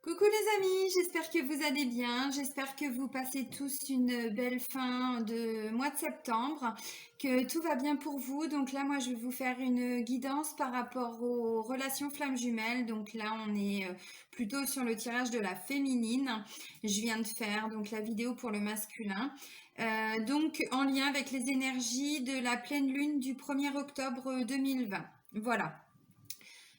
Coucou les amis, j'espère que vous allez bien, j'espère que vous passez tous une belle fin de mois de septembre, que tout va bien pour vous. Donc là, moi, je vais vous faire une guidance par rapport aux relations flammes jumelles. Donc là, on est plutôt sur le tirage de la féminine. Je viens de faire donc la vidéo pour le masculin. Donc en lien avec les énergies de la pleine lune du 1er octobre 2020. Voilà.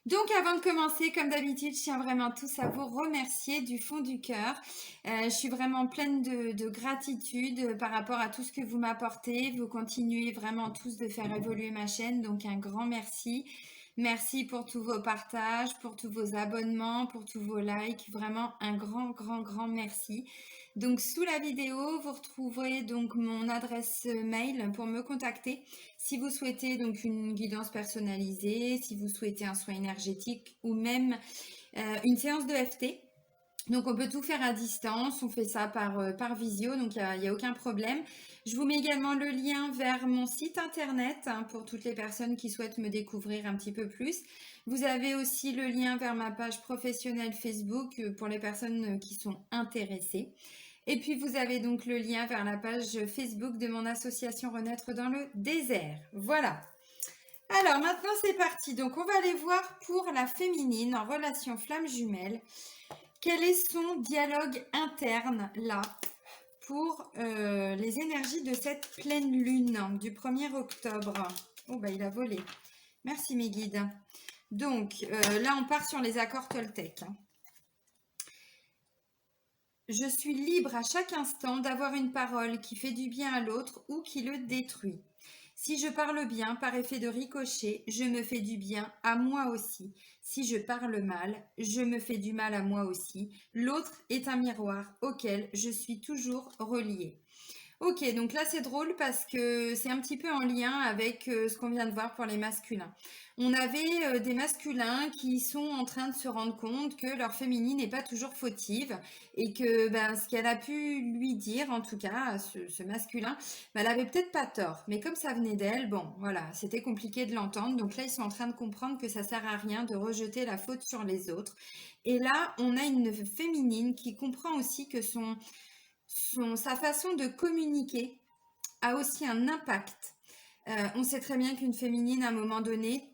Donc avant de commencer, comme d'habitude, je tiens vraiment tous à vous remercier du fond du cœur. Je suis vraiment pleine de gratitude par rapport à tout ce que vous m'apportez. Vous continuez vraiment tous de faire évoluer ma chaîne, donc un grand merci. Merci pour tous vos partages, pour tous vos abonnements, pour tous vos likes. Vraiment un grand merci. Donc sous la vidéo, vous retrouverez donc mon adresse mail pour me contacter. Si vous souhaitez donc une guidance personnalisée, si vous souhaitez un soin énergétique ou même une séance de FT. Donc on peut tout faire à distance, on fait ça par visio, donc il n'y a aucun problème. Je vous mets également le lien vers mon site internet pour toutes les personnes qui souhaitent me découvrir un petit peu plus. Vous avez aussi le lien vers ma page professionnelle Facebook pour les personnes qui sont intéressées. Et puis vous avez donc le lien vers la page Facebook de mon association Renaître dans le désert. Voilà. Alors maintenant c'est parti. Donc on va aller voir pour la féminine en relation flamme jumelle. Quel est son dialogue interne là pour les énergies de cette pleine lune du 1er octobre? Oh bah il a volé. Merci mes guides. Donc là on part sur les accords Toltec. Je suis libre à chaque instant d'avoir une parole qui fait du bien à l'autre ou qui le détruit. Si je parle bien par effet de ricochet, je me fais du bien à moi aussi. Si je parle mal, je me fais du mal à moi aussi. L'autre est un miroir auquel je suis toujours reliée. Ok, donc là c'est drôle parce que c'est un petit peu en lien avec ce qu'on vient de voir pour les masculins. On avait des masculins qui sont en train de se rendre compte que leur féminine n'est pas toujours fautive et que ben, ce qu'elle a pu lui dire, en tout cas, ce masculin, ben, elle avait peut-être pas tort. Mais comme ça venait d'elle, bon, voilà, c'était compliqué de l'entendre. Donc là, ils sont en train de comprendre que ça sert à rien de rejeter la faute sur les autres. Et là, on a une féminine qui comprend aussi que sa façon de communiquer a aussi un impact. On sait très bien qu'une féminine, à un moment donné,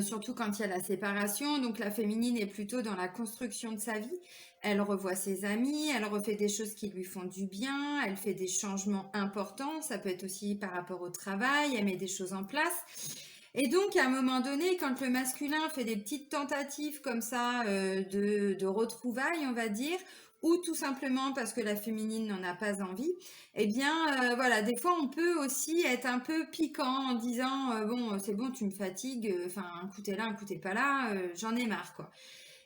surtout quand il y a la séparation, donc la féminine est plutôt dans la construction de sa vie. Elle revoit ses amis, elle refait des choses qui lui font du bien, elle fait des changements importants, ça peut être aussi par rapport au travail, elle met des choses en place. Et donc, à un moment donné, quand le masculin fait des petites tentatives comme ça de retrouvailles, on va dire, ou tout simplement parce que la féminine n'en a pas envie, eh bien, voilà, des fois, on peut aussi être un peu piquant en disant, bon, c'est bon, tu me fatigues, enfin, un coup t'es là, un coup t'es pas là, j'en ai marre, quoi.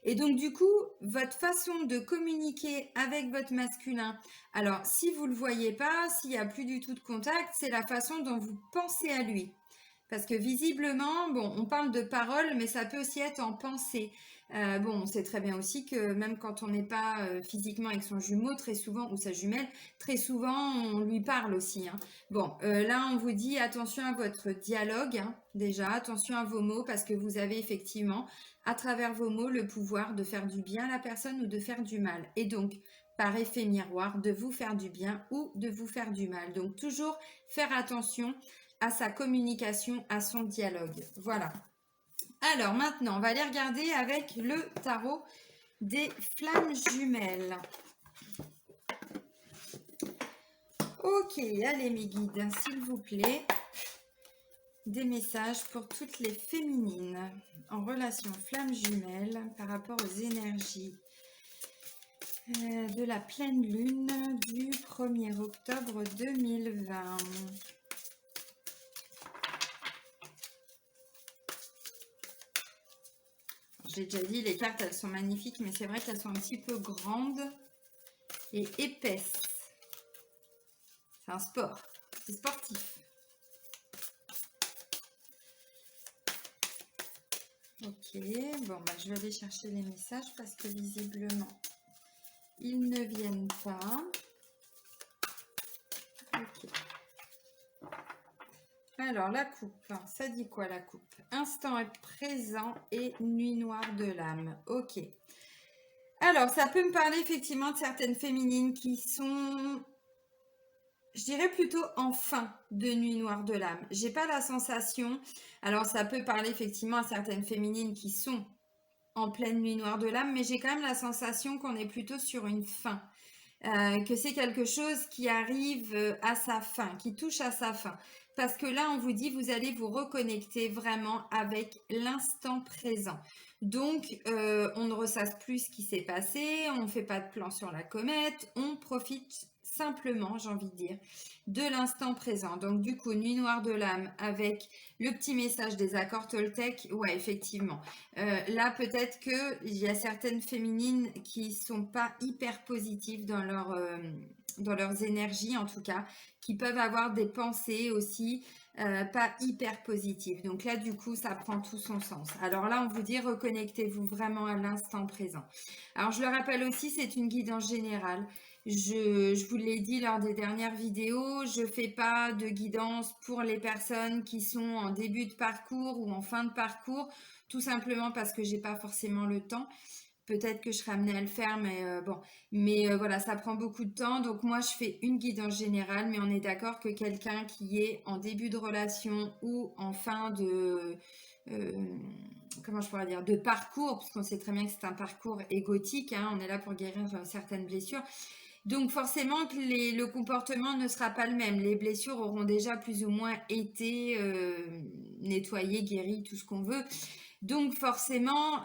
Et donc, du coup, votre façon de communiquer avec votre masculin, alors, si vous le voyez pas, s'il n'y a plus du tout de contact, c'est la façon dont vous pensez à lui. Parce que visiblement, bon, on parle de parole, mais ça peut aussi être en pensée. Bon, on sait très bien aussi que même quand on n'est pas physiquement avec son jumeau, très souvent, ou sa jumelle, très souvent, on lui parle aussi, hein. Bon, là, on vous dit attention à votre dialogue, hein, déjà, attention à vos mots, parce que vous avez effectivement, à travers vos mots, le pouvoir de faire du bien à la personne ou de faire du mal. Et donc, par effet miroir, de vous faire du bien ou de vous faire du mal. Donc, toujours faire attention à sa communication, à son dialogue. Voilà. Alors maintenant, on va aller regarder avec le tarot des flammes jumelles. Ok, allez mes guides, s'il vous plaît, des messages pour toutes les féminines en relation flammes jumelles par rapport aux énergies de la pleine lune du 1er octobre 2020. J'ai déjà dit, les cartes, elles sont magnifiques, mais c'est vrai qu'elles sont un petit peu grandes et épaisses. C'est un sport, c'est sportif. Ok, bon, bah, je vais aller chercher les messages parce que visiblement, ils ne viennent pas. Ok. Alors, la coupe, ça dit quoi la coupe? Instant présent et nuit noire de l'âme. Ok. Alors, ça peut me parler effectivement de certaines féminines qui sont, je dirais plutôt en fin de nuit noire de l'âme. J'ai pas la sensation. Alors, ça peut parler effectivement à certaines féminines qui sont en pleine nuit noire de l'âme, mais j'ai quand même la sensation qu'on est plutôt sur une fin. Que c'est quelque chose qui arrive à sa fin, qui touche à sa fin. Parce que là, on vous dit, vous allez vous reconnecter vraiment avec l'instant présent. Donc, on ne ressasse plus ce qui s'est passé, on ne fait pas de plan sur la comète, on profite simplement, j'ai envie de dire, de l'instant présent. Donc, du coup, nuit noire de l'âme avec le petit message des accords Toltec, ouais, effectivement. Là, peut-être qu'il y a certaines féminines qui sont pas hyper positives dans leurs énergies, en tout cas, qui peuvent avoir des pensées aussi pas hyper positives. Donc là, du coup, ça prend tout son sens. Alors là, on vous dit, reconnectez-vous vraiment à l'instant présent. Alors, je le rappelle aussi, c'est une guidance générale. Je vous l'ai dit lors des dernières vidéos, je fais pas de guidance pour les personnes qui sont en début de parcours ou en fin de parcours, tout simplement parce que j'ai pas forcément le temps. Peut-être que je serai amenée à le faire, mais bon. Mais voilà, ça prend beaucoup de temps. Donc moi, je fais une guidance générale, mais on est d'accord que quelqu'un qui est en début de relation ou en fin de... euh, comment je pourrais dire, de parcours, parce qu'on sait très bien que c'est un parcours égotique, hein, on est là pour guérir certaines blessures. Donc forcément que le comportement ne sera pas le même. Les blessures auront déjà plus ou moins été nettoyées, guéries, tout ce qu'on veut. Donc forcément,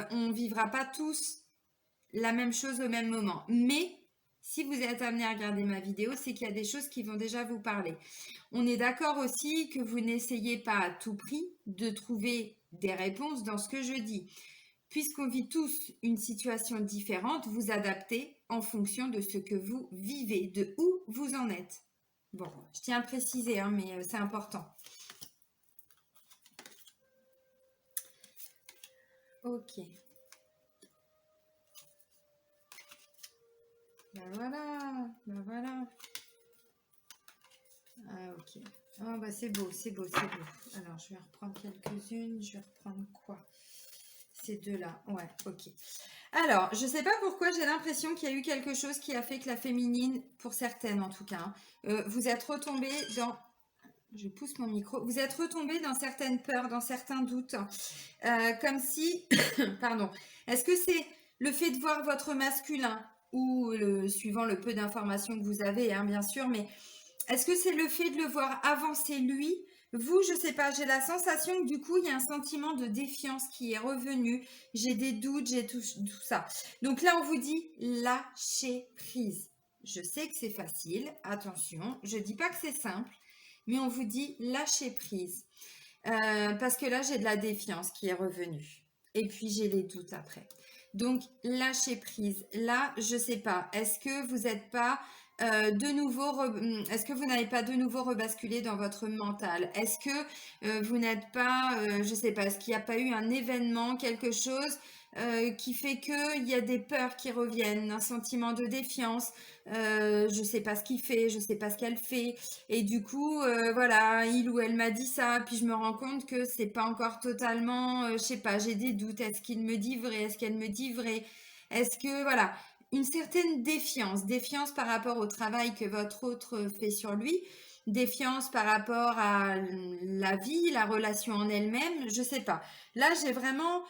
on ne vivra pas tous la même chose au même moment. Mais si vous êtes amené à regarder ma vidéo, c'est qu'il y a des choses qui vont déjà vous parler. On est d'accord aussi que vous n'essayez pas à tout prix de trouver des réponses dans ce que je dis. Puisqu'on vit tous une situation différente, vous adaptez en fonction de ce que vous vivez, de où vous en êtes. Bon, je tiens à le préciser, hein, mais c'est important. Ok. Ben voilà, ben voilà. Ah, ok. Ah, bah c'est beau, c'est beau, c'est beau. Alors, je vais reprendre quelques-unes. Je vais reprendre quoi? Ces deux-là. Ouais, ok. Alors, je sais pas pourquoi j'ai l'impression qu'il y a eu quelque chose qui a fait que la féminine, pour certaines en tout cas, hein, vous êtes retombé dans... Je pousse mon micro. Vous êtes retombé dans certaines peurs, dans certains doutes. Comme si... Pardon. Est-ce que c'est le fait de voir votre masculin ou suivant le peu d'informations que vous avez, hein, bien sûr, mais est-ce que c'est le fait de le voir avancer lui? Vous, je sais pas, j'ai la sensation que du coup, il y a un sentiment de défiance qui est revenu. J'ai des doutes, j'ai tout ça. Donc là, on vous dit lâcher prise. Je sais que c'est facile, attention, je dis pas que c'est simple, mais on vous dit lâcher prise. Parce que là, j'ai de la défiance qui est revenue. Et puis, j'ai les doutes après. Donc, lâcher prise. Là, je sais pas. Est-ce que vous n'êtes pas de nouveau, est-ce que vous n'avez pas de nouveau rebasculé dans votre mental? Est-ce que vous n'êtes pas, je sais pas, est-ce qu'il n'y a pas eu un événement, quelque chose qui fait qu'il y a des peurs qui reviennent, un sentiment de défiance, je sais pas ce qu'il fait, je sais pas ce qu'elle fait, et du coup, voilà, il ou elle m'a dit ça, puis je me rends compte que c'est pas encore totalement, je sais pas, j'ai des doutes, est-ce qu'il me dit vrai, est-ce qu'elle me dit vrai, est-ce que, voilà, une certaine défiance, défiance par rapport au travail que votre autre fait sur lui, défiance par rapport à la vie, la relation en elle-même, je sais pas. Là, j'ai vraiment,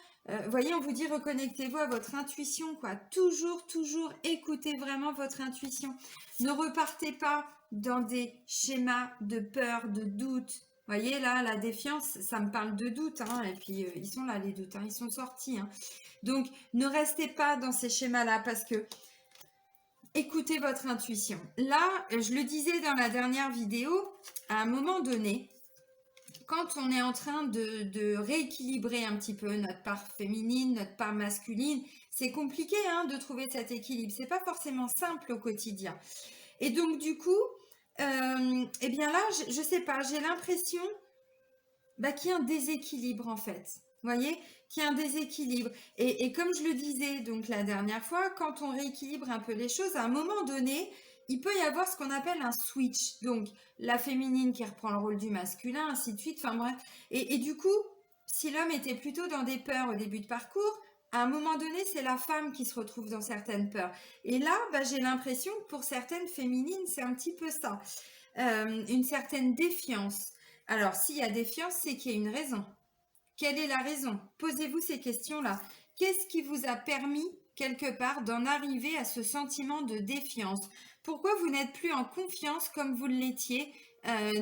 voyez, on vous dit reconnectez-vous à votre intuition, quoi. Toujours, toujours écoutez vraiment votre intuition. Ne repartez pas dans des schémas de peur, de doute. Voyez, là, la défiance, ça me parle de doute, hein, et puis ils sont là, les doutes, hein, ils sont sortis, hein. Donc, ne restez pas dans ces schémas-là parce que écoutez votre intuition. Là, je le disais dans la dernière vidéo, à un moment donné, quand on est en train de rééquilibrer un petit peu notre part féminine, notre part masculine, c'est compliqué hein, de trouver cet équilibre. C'est pas forcément simple au quotidien. Et donc, du coup, eh bien là, je sais pas, j'ai l'impression qu'il y a un déséquilibre en fait. Vous voyez, qu'il y a un déséquilibre. Et comme je le disais donc la dernière fois, quand on rééquilibre un peu les choses, à un moment donné, il peut y avoir ce qu'on appelle un switch. Donc, la féminine qui reprend le rôle du masculin, ainsi de suite. Enfin bref. Et du coup, si l'homme était plutôt dans des peurs au début de parcours, à un moment donné, c'est la femme qui se retrouve dans certaines peurs. Et là, bah, j'ai l'impression que pour certaines féminines, c'est un petit peu ça. Une certaine défiance. Alors, s'il y a défiance, c'est qu'il y a une raison. Quelle est la raison? Posez-vous ces questions-là. Qu'est-ce qui vous a permis, quelque part, d'en arriver à ce sentiment de défiance? Pourquoi vous n'êtes plus en confiance comme vous l'étiez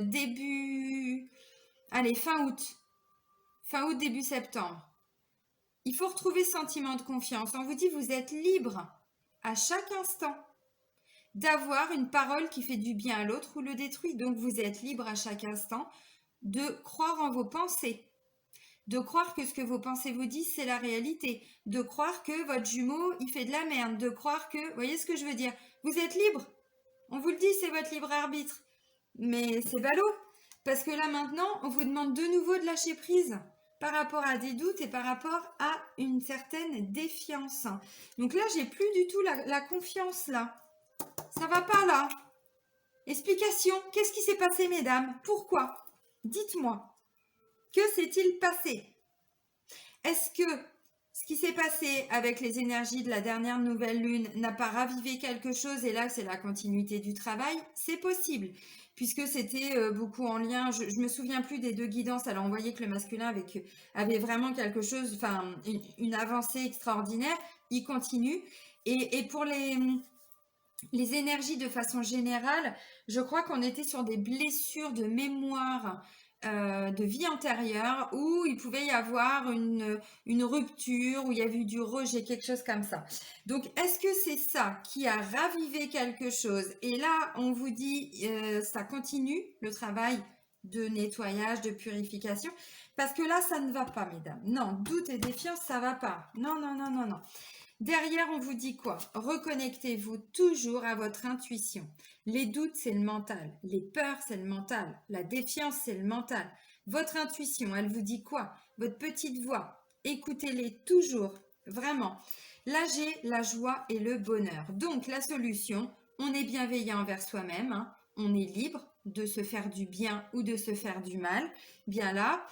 début... Allez, fin août. Fin août, début septembre. Il faut retrouver ce sentiment de confiance. On vous dit, vous êtes libre à chaque instant d'avoir une parole qui fait du bien à l'autre ou le détruit. Donc, vous êtes libre à chaque instant de croire en vos pensées, de croire que ce que vos pensées vous disent, c'est la réalité, de croire que votre jumeau, il fait de la merde, de croire que... Vous voyez ce que je veux dire? Vous êtes libre. On vous le dit, c'est votre libre arbitre. Mais c'est ballot. Parce que là, maintenant, on vous demande de nouveau de lâcher prise par rapport à des doutes et par rapport à une certaine défiance. Donc là, j'ai plus du tout la confiance, là. Ça va pas, là. Explication. Qu'est-ce qui s'est passé, mesdames? Pourquoi? Dites-moi. Que s'est-il passé? Est-ce que ce qui s'est passé avec les énergies de la dernière nouvelle lune n'a pas ravivé quelque chose et là c'est la continuité du travail? C'est possible, puisque c'était beaucoup en lien, je me souviens plus des deux guidances, alors on voyait que le masculin avait vraiment quelque chose, enfin une avancée extraordinaire, il continue. Et pour les énergies de façon générale, je crois qu'on était sur des blessures de mémoire de vie antérieure où il pouvait y avoir une rupture, où il y avait eu du rejet, quelque chose comme ça. Donc, est-ce que c'est ça qui a ravivé quelque chose? Et là, on vous dit, ça continue, le travail de nettoyage, de purification, parce que là, ça ne va pas, mesdames. Non, doute et défiance, ça va pas. Non, non, non, non, non. Derrière, on vous dit quoi? Reconnectez-vous toujours à votre intuition. Les doutes, c'est le mental. Les peurs, c'est le mental. La défiance, c'est le mental. Votre intuition, elle vous dit quoi? Votre petite voix. Écoutez-les toujours, vraiment. Là, j'ai la joie et le bonheur. Donc, la solution, on est bienveillant envers soi-même. Hein. On est libre de se faire du bien ou de se faire du mal. Bien là,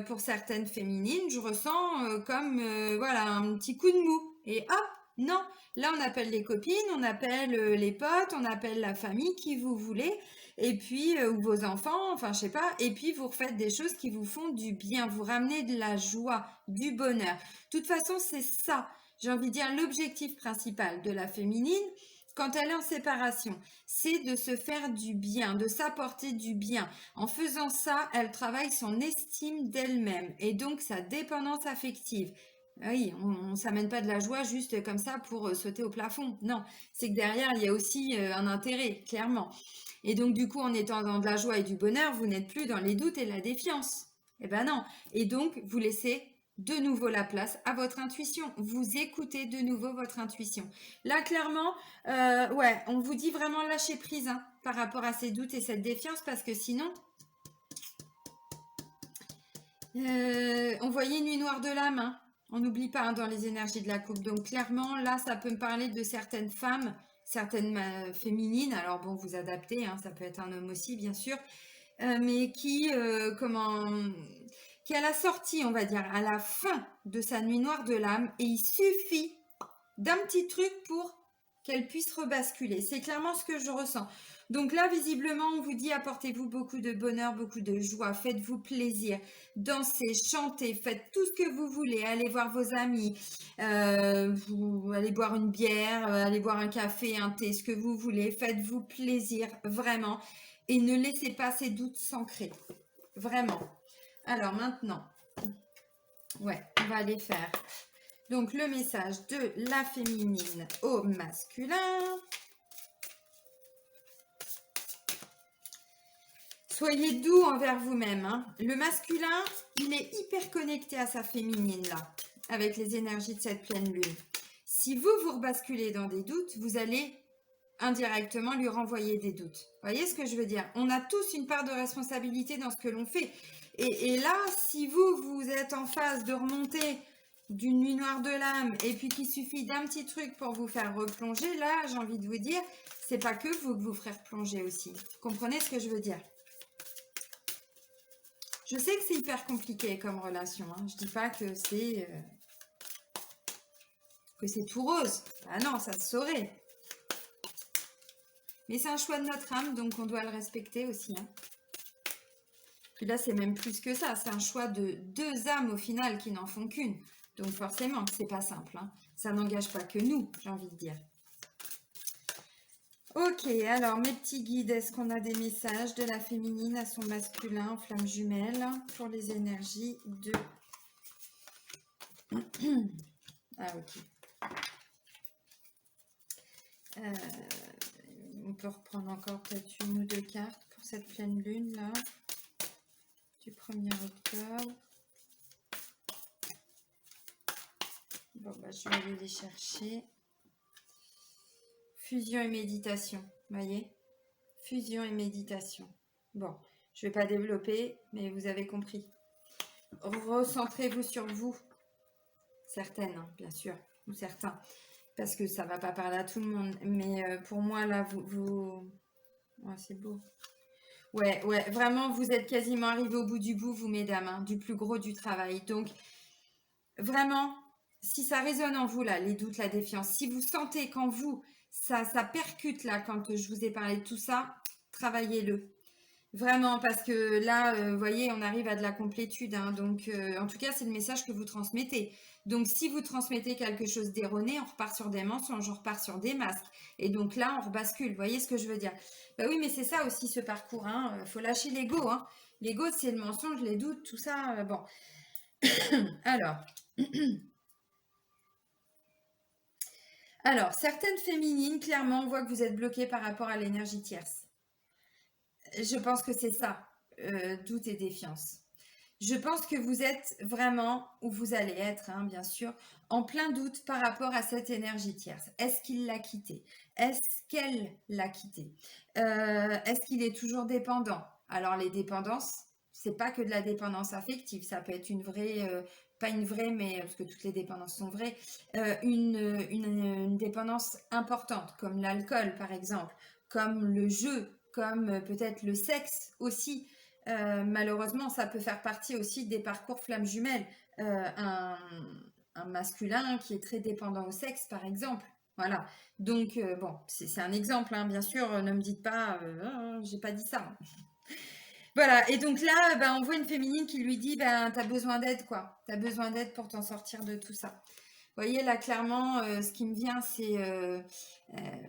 pour certaines féminines, je ressens comme voilà un petit coup de mou. Et hop, non, là on appelle les copines, on appelle les potes, on appelle la famille, qui vous voulez, et puis ou vos enfants, enfin je sais pas, et puis vous refaites des choses qui vous font du bien, vous ramenez de la joie, du bonheur. De toute façon, c'est ça, j'ai envie de dire, l'objectif principal de la féminine quand elle est en séparation, c'est de se faire du bien, de s'apporter du bien. En faisant ça, elle travaille son estime d'elle-même et donc sa dépendance affective. Oui, on ne s'amène pas de la joie juste comme ça pour sauter au plafond. Non, c'est que derrière, il y a aussi un intérêt, clairement. Et donc, du coup, en étant dans de la joie et du bonheur, vous n'êtes plus dans les doutes et la défiance. Eh ben non. Et donc, vous laissez de nouveau la place à votre intuition. Vous écoutez de nouveau votre intuition. Là, clairement, ouais, on vous dit vraiment lâcher prise hein, par rapport à ces doutes et cette défiance parce que sinon, on voyait une nuit noire de l'âme. Hein. On n'oublie pas hein, dans les énergies de la coupe. Donc clairement, là, ça peut me parler de certaines femmes, certaines féminines. Alors bon, vous adaptez, hein, ça peut être un homme aussi, bien sûr. Mais qui, qui à la sortie, on va dire, à la fin de sa nuit noire de l'âme, et il suffit d'un petit truc pour qu'elle puisse rebasculer. C'est clairement ce que je ressens. Donc là, visiblement, on vous dit apportez-vous beaucoup de bonheur, beaucoup de joie, faites-vous plaisir, dansez, chantez, faites tout ce que vous voulez, allez voir vos amis, vous allez boire une bière, allez boire un café, un thé, ce que vous voulez, faites-vous plaisir, vraiment, et ne laissez pas ces doutes s'ancrer, vraiment. Alors maintenant, ouais, on va aller faire donc le message de la féminine au masculin. Soyez doux envers vous-même. Hein. Le masculin, il est hyper connecté à sa féminine là, avec les énergies de cette pleine lune. Si vous rebasculez dans des doutes, vous allez indirectement lui renvoyer des doutes. Vous voyez ce que je veux dire? On a tous une part de responsabilité dans ce que l'on fait. Et là, si vous êtes en phase de remonter d'une nuit noire de l'âme et puis qu'il suffit d'un petit truc pour vous faire replonger, là, j'ai envie de vous dire, c'est pas que vous ferez replonger aussi. Vous comprenez ce que je veux dire? Je sais que c'est hyper compliqué comme relation. Hein. Je dis pas que c'est que c'est tout rose. Ah non, ça se saurait. Mais c'est un choix de notre âme, donc on doit le respecter aussi. Hein. Puis là, c'est même plus que ça. C'est un choix de deux âmes au final qui n'en font qu'une. Donc forcément, c'est pas simple. Hein. Ça n'engage pas que nous, j'ai envie de dire. Ok, alors mes petits guides, est-ce qu'on a des messages de la féminine à son masculin en flamme jumelle pour les énergies de... Ah ok. On peut reprendre encore peut-être une ou deux cartes pour cette pleine lune là, du 1er octobre. Bon, bah, je vais aller les chercher. Fusion et méditation, vous voyez? Fusion et méditation. Bon, je ne vais pas développer, mais vous avez compris. Recentrez-vous sur vous. Certaines, hein, bien sûr, ou certains. Parce que ça ne va pas parler à tout le monde. Mais pour moi, là, vous... Ouais, c'est beau. Ouais, vraiment, vous êtes quasiment arrivés au bout du bout, vous, mesdames, hein, du plus gros du travail. Donc, vraiment, si ça résonne en vous, là, les doutes, la défiance, si vous sentez qu'en vous, ça percute, là, quand je vous ai parlé de tout ça, travaillez-le. Vraiment, parce que là, vous voyez, on arrive à de la complétude. Hein, donc, en tout cas, c'est le message que vous transmettez. Donc, si vous transmettez quelque chose d'erroné, on repart sur des mensonges, on repart sur des masques. Et donc là, on rebascule. Vous voyez ce que je veux dire? Bah oui, mais c'est ça aussi, ce parcours. Hein. Faut lâcher l'ego. Hein. L'ego, c'est le mensonge, les doutes, tout ça. Bon. Alors... Alors, certaines féminines, clairement, on voit que vous êtes bloquées par rapport à l'énergie tierce. Je pense que c'est ça, doute et défiance. Je pense que vous êtes vraiment, où vous allez être, hein, bien sûr, en plein doute par rapport à cette énergie tierce. Est-ce qu'il l'a quitté? Est-ce qu'elle l'a quitté? Est-ce qu'il est toujours dépendant? Alors, les dépendances, c'est pas que de la dépendance affective, ça peut être une vraie, pas une vraie, mais parce que toutes les dépendances sont vraies, une dépendance importante, comme l'alcool, par exemple, comme le jeu, comme peut-être le sexe aussi. Malheureusement, ça peut faire partie aussi des parcours flammes jumelles. Un masculin qui est très dépendant au sexe, par exemple. Voilà. Donc, bon, c'est un exemple, hein, bien sûr. Ne me dites pas, j'ai pas dit ça. Voilà. Et donc là, ben, on voit une féminine qui lui dit, ben, t'as besoin d'aide, quoi. T'as besoin d'aide pour t'en sortir de tout ça. Vous voyez, là, clairement, ce qui me vient, c'est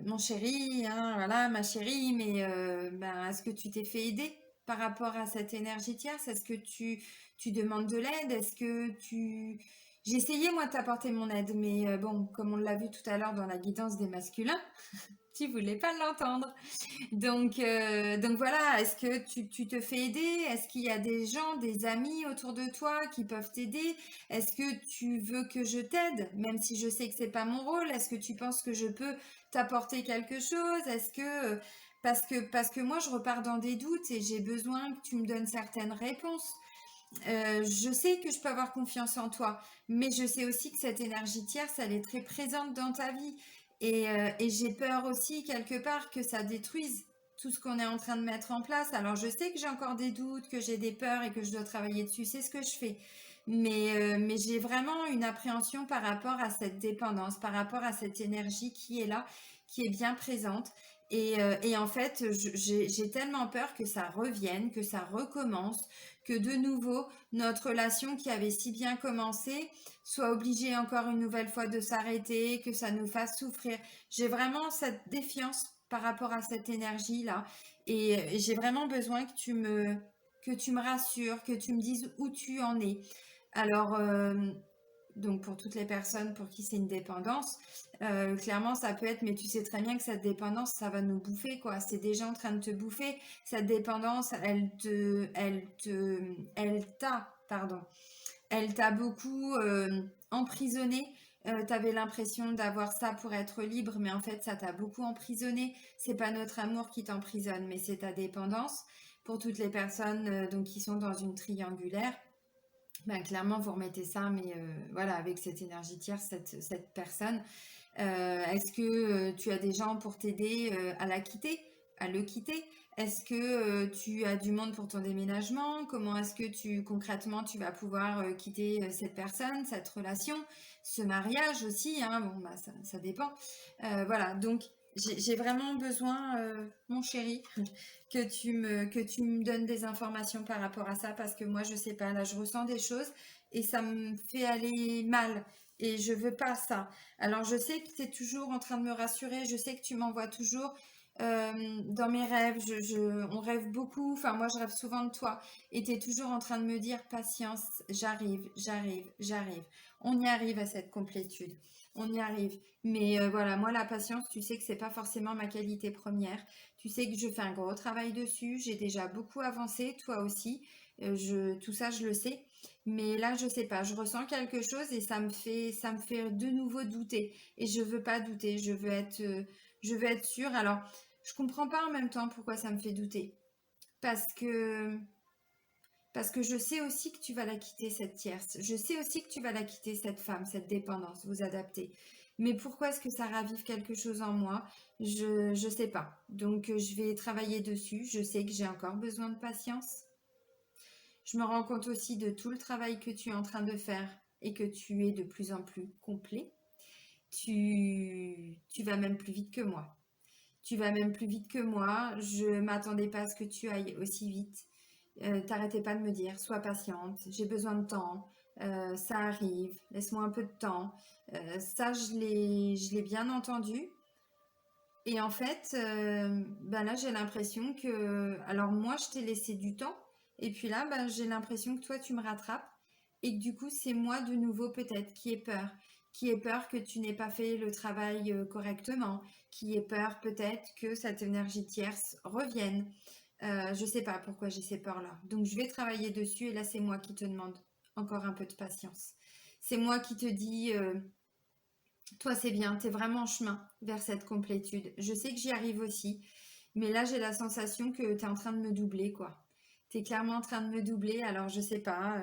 mon chéri, hein, voilà, ma chérie, mais ben, est-ce que tu t'es fait aider par rapport à cette énergie tierce? Est-ce que tu demandes de l'aide? Est-ce que tu... J'ai essayé, moi, de t'apporter mon aide, mais bon, comme on l'a vu tout à l'heure dans la guidance des masculins, tu voulais pas l'entendre. Donc voilà, est-ce que tu te fais aider? Est-ce qu'il y a des gens, des amis autour de toi qui peuvent t'aider? Est-ce que tu veux que je t'aide, même si je sais que c'est pas mon rôle? Est-ce que tu penses que je peux t'apporter quelque chose? Est-ce que parce que moi je repars dans des doutes et j'ai besoin que tu me donnes certaines réponses. Je sais que je peux avoir confiance en toi, mais je sais aussi que cette énergie tierce, elle est très présente dans ta vie. Et j'ai peur aussi, quelque part, que ça détruise tout ce qu'on est en train de mettre en place. Alors, je sais que j'ai encore des doutes, que j'ai des peurs et que je dois travailler dessus. C'est ce que je fais. Mais j'ai vraiment une appréhension par rapport à cette dépendance, par rapport à cette énergie qui est là, qui est bien présente. Et en fait, j'ai tellement peur que ça revienne, que ça recommence, que de nouveau, notre relation qui avait si bien commencé soit obligée encore une nouvelle fois de s'arrêter, que ça nous fasse souffrir. J'ai vraiment cette défiance par rapport à cette énergie-là. Et j'ai vraiment besoin que tu me rassures, que tu me dises où tu en es. Alors, donc pour toutes les personnes pour qui c'est une dépendance, clairement ça peut être, mais tu sais très bien que cette dépendance, ça va nous bouffer, quoi. C'est déjà en train de te bouffer. Cette dépendance, elle t'a beaucoup emprisonné. Tu avais l'impression d'avoir ça pour être libre, mais en fait, ça t'a beaucoup emprisonné. C'est pas notre amour qui t'emprisonne, mais c'est ta dépendance. Pour toutes les personnes donc qui sont dans une triangulaire, ben, clairement, vous remettez ça, mais voilà, avec cette énergie tierce, cette personne. Est-ce que tu as des gens pour t'aider à la quitter? à le quitter? Est-ce que tu as du monde pour ton déménagement? Comment est-ce que concrètement, tu vas pouvoir quitter cette personne, cette relation, ce mariage aussi, hein? Bon, bah, ça dépend. Voilà, donc j'ai vraiment besoin, mon chéri, que tu me donnes des informations par rapport à ça, parce que moi, je sais pas, là, je ressens des choses et ça me fait aller mal. Et je veux pas ça. Alors, je sais que tu es toujours en train de me rassurer. Je sais que tu m'envoies toujours dans mes rêves. On rêve beaucoup. Enfin, moi, je rêve souvent de toi. Et tu es toujours en train de me dire, patience, j'arrive, j'arrive, j'arrive. On y arrive à cette complétude. On y arrive. Mais voilà, moi, la patience, tu sais que c'est pas forcément ma qualité première. Tu sais que je fais un gros travail dessus. J'ai déjà beaucoup avancé, toi aussi. Tout ça, je le sais. Mais là, je sais pas, je ressens quelque chose et ça me fait de nouveau douter. Et je veux pas douter, je veux être sûre. Alors, je comprends pas en même temps pourquoi ça me fait douter. Parce que, parce que je sais aussi que tu vas la quitter, cette tierce. Je sais aussi que tu vas la quitter, cette femme, cette dépendance, vous adapter. Mais pourquoi est-ce que ça ravive quelque chose en moi? Je sais pas. Donc, je vais travailler dessus. Je sais que j'ai encore besoin de patience. Je me rends compte aussi de tout le travail que tu es en train de faire et que tu es de plus en plus complet. Tu vas même plus vite que moi. Tu vas même plus vite que moi. Je m'attendais pas à ce que tu ailles aussi vite. T'arrêtais pas de me dire, sois patiente, j'ai besoin de temps, ça arrive, laisse-moi un peu de temps. Ça, je l'ai bien entendu. Et en fait, ben là, j'ai l'impression que... Alors moi, je t'ai laissé du temps. Et puis là, ben, j'ai l'impression que toi, tu me rattrapes. Et que du coup, c'est moi de nouveau peut-être qui ai peur. Qui ai peur que tu n'aies pas fait le travail correctement. Qui ai peur peut-être que cette énergie tierce revienne. Je sais pas pourquoi j'ai ces peurs-là. Donc, je vais travailler dessus. Et là, c'est moi qui te demande encore un peu de patience. C'est moi qui te dis... toi, c'est bien, tu es vraiment en chemin vers cette complétude. Je sais que j'y arrive aussi, mais là, j'ai la sensation que tu es en train de me doubler, quoi. Tu es clairement en train de me doubler, alors je sais pas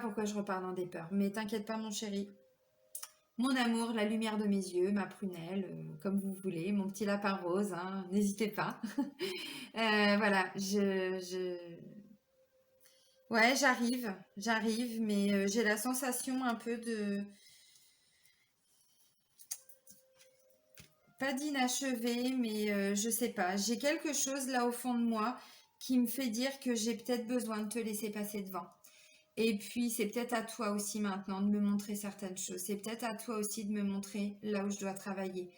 pourquoi je repars dans des peurs, mais t'inquiète pas, mon chéri. Mon amour, la lumière de mes yeux, ma prunelle, comme vous voulez, mon petit lapin rose, hein, n'hésitez pas. Voilà, ouais, j'arrive, mais j'ai la sensation un peu de, pas d'inachevé, mais je sais pas. J'ai quelque chose là au fond de moi qui me fait dire que j'ai peut-être besoin de te laisser passer devant. Et puis c'est peut-être à toi aussi maintenant de me montrer certaines choses. C'est peut-être à toi aussi de me montrer là où je dois travailler.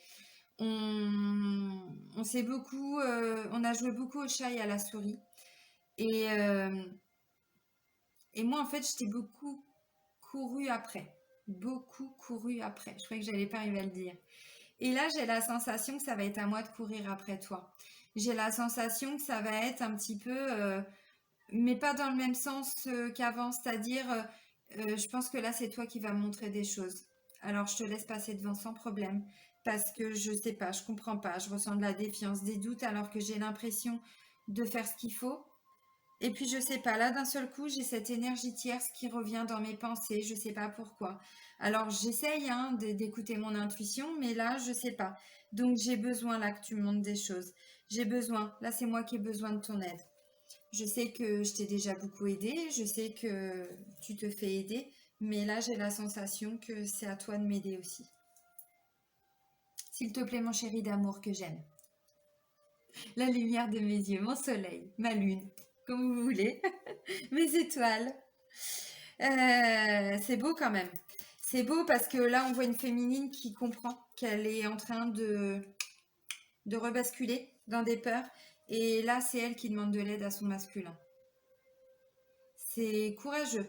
On s'est beaucoup, on a joué beaucoup au chat et à la souris. Et, euh, et moi en fait, je t'ai beaucoup couru après. Beaucoup couru après. Je croyais que j'allais pas arriver à le dire. Et là, j'ai la sensation que ça va être à moi de courir après toi. J'ai la sensation que ça va être un petit peu, mais pas dans le même sens qu'avant, c'est-à-dire, je pense que là, c'est toi qui vas me montrer des choses. Alors, je te laisse passer devant sans problème, parce que je sais pas, je comprends pas, je ressens de la défiance, des doutes, alors que j'ai l'impression de faire ce qu'il faut. Et puis je sais pas, là d'un seul coup, j'ai cette énergie tierce qui revient dans mes pensées, je sais pas pourquoi. Alors j'essaye hein, d'écouter mon intuition, mais là je sais pas. Donc j'ai besoin là que tu me montres des choses. J'ai besoin, là c'est moi qui ai besoin de ton aide. Je sais que je t'ai déjà beaucoup aidé, je sais que tu te fais aider, mais là j'ai la sensation que c'est à toi de m'aider aussi. S'il te plaît mon chéri d'amour que j'aime. La lumière de mes yeux, mon soleil, ma lune, comme vous voulez, mes étoiles. C'est beau quand même. C'est beau parce que là, on voit une féminine qui comprend qu'elle est en train de rebasculer dans des peurs. Et là, c'est elle qui demande de l'aide à son masculin. C'est courageux.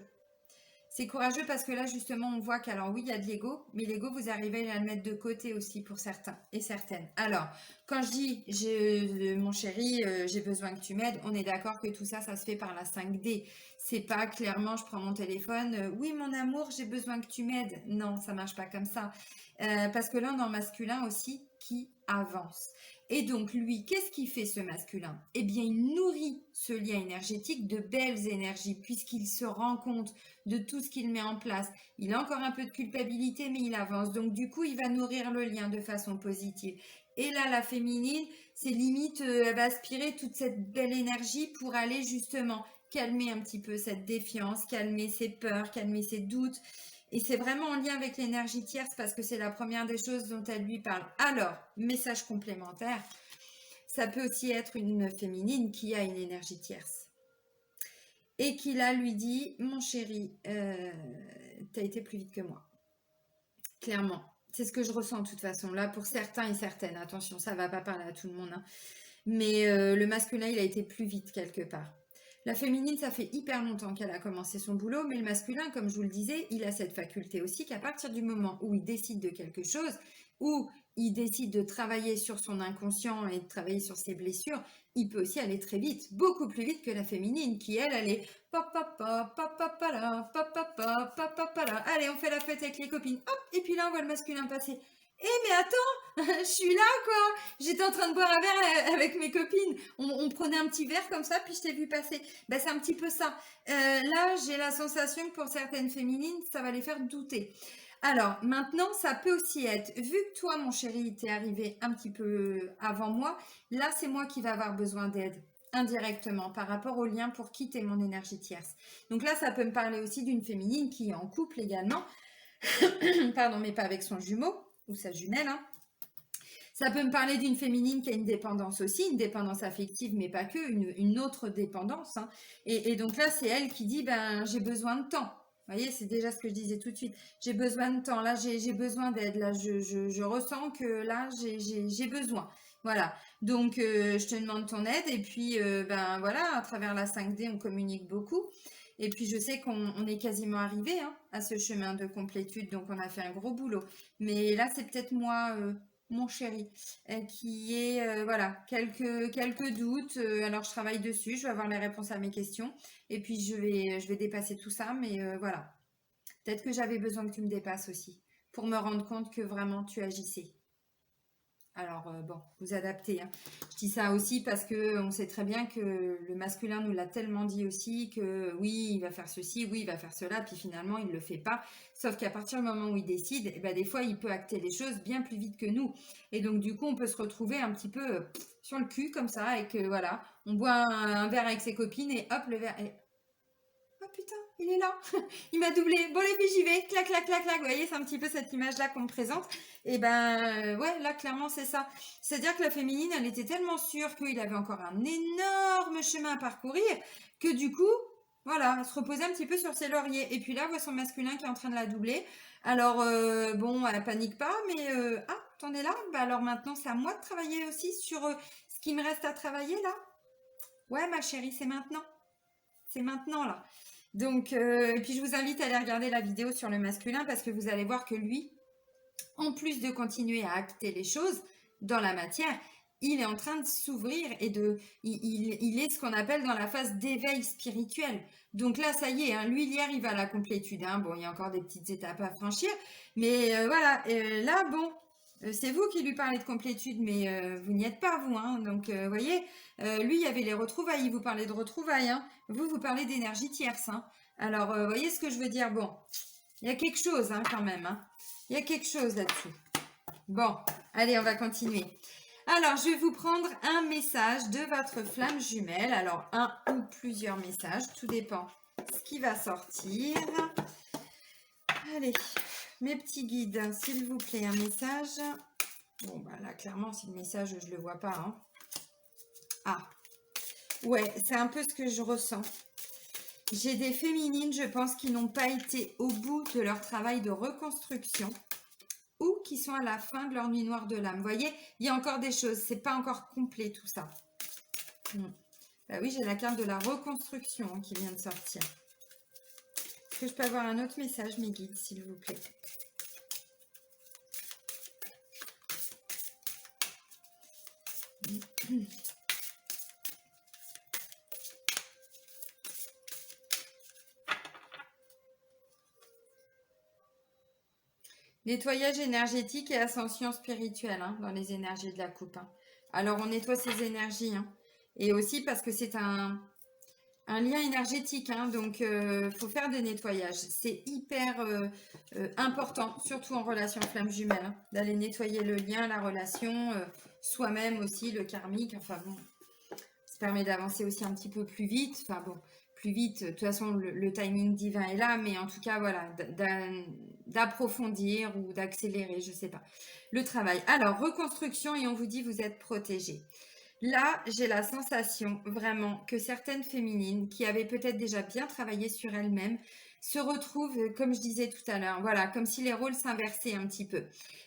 C'est courageux parce que là, justement, on voit qu'alors oui, il y a de l'ego, mais l'ego, vous arrivez à le mettre de côté aussi pour certains et certaines. Alors, quand je dis, mon chéri, j'ai besoin que tu m'aides, on est d'accord que tout ça, ça se fait par la 5D. C'est pas clairement, je prends mon téléphone, oui, mon amour, j'ai besoin que tu m'aides. Non, ça marche pas comme ça. Parce que là, on est en masculin aussi qui avance. Et donc lui, qu'est-ce qu'il fait ce masculin? Eh bien, il nourrit ce lien énergétique de belles énergies puisqu'il se rend compte de tout ce qu'il met en place. Il a encore un peu de culpabilité, mais il avance. Donc du coup, il va nourrir le lien de façon positive. Et là, la féminine, c'est limite, elle va aspirer toute cette belle énergie pour aller justement calmer un petit peu cette défiance, calmer ses peurs, calmer ses doutes. Et c'est vraiment en lien avec l'énergie tierce parce que c'est la première des choses dont elle lui parle. Alors, message complémentaire, ça peut aussi être une féminine qui a une énergie tierce. Et qui là lui dit, mon chéri, t'as été plus vite que moi. Clairement. C'est ce que je ressens de toute façon. Là, pour certains et certaines, attention, ça ne va pas parler à tout le monde, hein. Mais le masculin, il a été plus vite quelque part. La féminine, ça fait hyper longtemps qu'elle a commencé son boulot, mais le masculin, comme je vous le disais, il a cette faculté aussi qu'à partir du moment où il décide de quelque chose, où il décide de travailler sur son inconscient et de travailler sur ses blessures, il peut aussi aller très vite, beaucoup plus vite que la féminine, qui elle est papa, papa, là, papa, papa, là. Allez, on fait la fête avec les copines, hop, et puis là, on voit le masculin passer. Eh mais attends, je suis là quoi, j'étais en train de boire un verre avec mes copines, on prenait un petit verre comme ça, puis je t'ai vu passer. Ben, c'est un petit peu ça. Là, j'ai la sensation que pour certaines féminines, ça va les faire douter. Alors, maintenant, ça peut aussi être, vu que toi, mon chéri, t'es arrivé un petit peu avant moi, là, c'est moi qui vais avoir besoin d'aide, indirectement, par rapport au lien pour quitter mon énergie tierce. Donc là, ça peut me parler aussi d'une féminine qui est en couple également, pardon, mais pas avec son jumeau ou sa jumelle, hein. Ça peut me parler d'une féminine qui a une dépendance aussi, une dépendance affective, mais pas que, une autre dépendance, hein. Et donc là, c'est elle qui dit, ben, j'ai besoin de temps. Vous voyez, c'est déjà ce que je disais tout de suite. J'ai besoin de temps, là, j'ai besoin d'aide, là, je ressens que là, j'ai besoin. Voilà, donc je te demande ton aide et puis, ben voilà, à travers la 5D, on communique beaucoup. Et puis, je sais qu'on est quasiment arrivé hein, à ce chemin de complétude, donc on a fait un gros boulot. Mais là, c'est peut-être moi, mon chéri, qui est, voilà, quelques doutes. Alors, je travaille dessus, je vais avoir les réponses à mes questions. Et puis, je vais dépasser tout ça. Mais voilà, peut-être que j'avais besoin que tu me dépasses aussi, pour me rendre compte que vraiment tu agissais. Alors, bon, vous adaptez, hein. Je dis ça aussi parce que on sait très bien que le masculin nous l'a tellement dit aussi que oui, il va faire ceci, oui, il va faire cela, puis finalement, il ne le fait pas. Sauf qu'à partir du moment où il décide, eh ben, des fois, il peut acter les choses bien plus vite que nous. Et donc, du coup, on peut se retrouver un petit peu sur le cul comme ça et que voilà, on boit un verre avec ses copines et hop, le verre est oh putain, il est là, il m'a doublé. Bon les filles, j'y vais, clac, clac, clac, clac. Vous voyez, c'est un petit peu cette image-là qu'on me présente. Et ben, ouais, là, clairement, c'est ça. C'est-à-dire que la féminine, elle était tellement sûre qu'il avait encore un énorme chemin à parcourir que du coup, voilà, elle se reposait un petit peu sur ses lauriers. Et puis là, voit son masculin qui est en train de la doubler. Alors, bon, elle panique pas, mais ah, t'en es là? Bah alors maintenant, c'est à moi de travailler aussi sur ce qui me reste à travailler là. Ouais, ma chérie, c'est maintenant. C'est maintenant là. Donc, et puis je vous invite à aller regarder la vidéo sur le masculin parce que vous allez voir que lui, en plus de continuer à acter les choses dans la matière, il est en train de s'ouvrir et il est ce qu'on appelle dans la phase d'éveil spirituel. Donc là, ça y est, hein, lui, il y arrive à la complétude, hein. Bon, il y a encore des petites étapes à franchir, mais voilà, là, bon, c'est vous qui lui parlez de complétude, mais vous n'y êtes pas, vous, hein. Donc, vous voyez, lui, il y avait les retrouvailles, il vous parlait de retrouvailles, hein. Vous parlez d'énergie tierce, hein. Alors, vous voyez ce que je veux dire? Bon, il y a quelque chose, hein, quand même, hein. Il y a quelque chose là-dessus. Bon, allez, on va continuer. Alors, je vais vous prendre un message de votre flamme jumelle. Alors, un ou plusieurs messages, tout dépend ce qui va sortir. Allez, mes petits guides, s'il vous plaît, un message. Bon, bah là, clairement, si le message, je ne le vois pas, hein. Ah, ouais, c'est un peu ce que je ressens. J'ai des féminines, je pense, qui n'ont pas été au bout de leur travail de reconstruction ou qui sont à la fin de leur nuit noire de l'âme. Vous voyez, il y a encore des choses, c'est pas encore complet tout ça. Bah oui, j'ai la carte de la reconstruction hein, qui vient de sortir. Est-ce que je peux avoir un autre message, mes guides, s'il vous plaît? Nettoyage énergétique et ascension spirituelle hein, dans les énergies de la coupe. Hein. Alors, on nettoie ces énergies. Hein. Et aussi parce que c'est un lien énergétique. Hein, donc, faut faire des nettoyages. C'est hyper important, surtout en relation flamme jumelle, hein, d'aller nettoyer le lien, la relation, soi-même aussi, le karmique. Enfin bon, ça permet d'avancer aussi un petit peu plus vite. Enfin bon, plus vite, de toute façon, le timing divin est là, mais en tout cas, voilà, d'approfondir ou d'accélérer, je sais pas, le travail. Alors, reconstruction et on vous dit vous êtes protégé. Là, j'ai la sensation vraiment que certaines féminines qui avaient peut-être déjà bien travaillé sur elles-mêmes se retrouvent, comme je disais tout à l'heure, voilà, comme si les rôles s'inversaient un petit peu.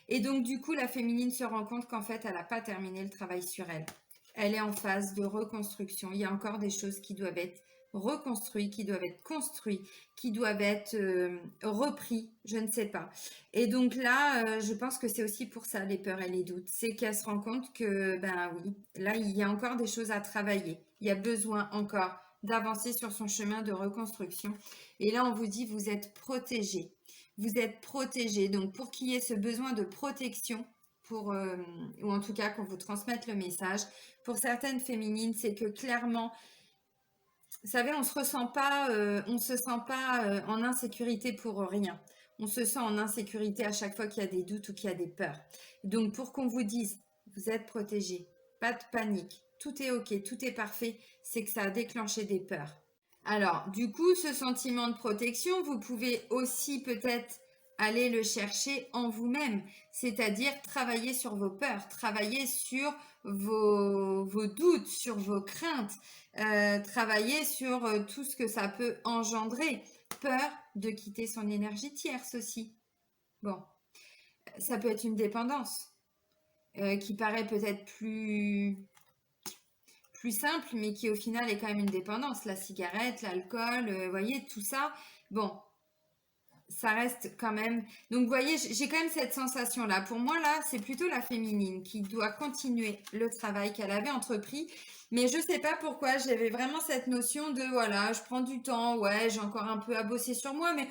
Et donc, du coup, la féminine se rend compte qu'en fait, elle n'a pas terminé le travail sur elle. Elle est en phase de reconstruction. Il y a encore des choses qui doivent être reconstruites, qui doivent être construites, qui doivent être repris, je ne sais pas. Et donc là, je pense que c'est aussi pour ça les peurs et les doutes. C'est qu'elle se rend compte que, ben oui, là, il y a encore des choses à travailler. Il y a besoin encore d'avancer sur son chemin de reconstruction. Et là, on vous dit, vous êtes protégé. Vous êtes protégé. Donc, pour qu'il y ait ce besoin de protection, pour, ou en tout cas qu'on vous transmette le message, pour certaines féminines, c'est que clairement, vous savez, on se sent pas en insécurité pour rien. On se sent en insécurité à chaque fois qu'il y a des doutes ou qu'il y a des peurs. Donc, pour qu'on vous dise, vous êtes protégé, pas de panique, tout est ok, tout est parfait, c'est que ça a déclenché des peurs. Alors, du coup, ce sentiment de protection, vous pouvez aussi peut-être aller le chercher en vous-même, c'est-à-dire travailler sur vos peurs, travailler sur vos doutes, sur vos craintes, travailler sur tout ce que ça peut engendrer. Peur de quitter son énergie tierce aussi. Bon, ça peut être une dépendance qui paraît peut-être plus simple, mais qui au final est quand même une dépendance. La cigarette, l'alcool, vous voyez, tout ça. Bon, ça reste quand même. Donc, vous voyez, j'ai quand même cette sensation-là. Pour moi, là, c'est plutôt la féminine qui doit continuer le travail qu'elle avait entrepris. Mais je sais pas pourquoi, j'avais vraiment cette notion de, voilà, je prends du temps, ouais, j'ai encore un peu à bosser sur moi, mais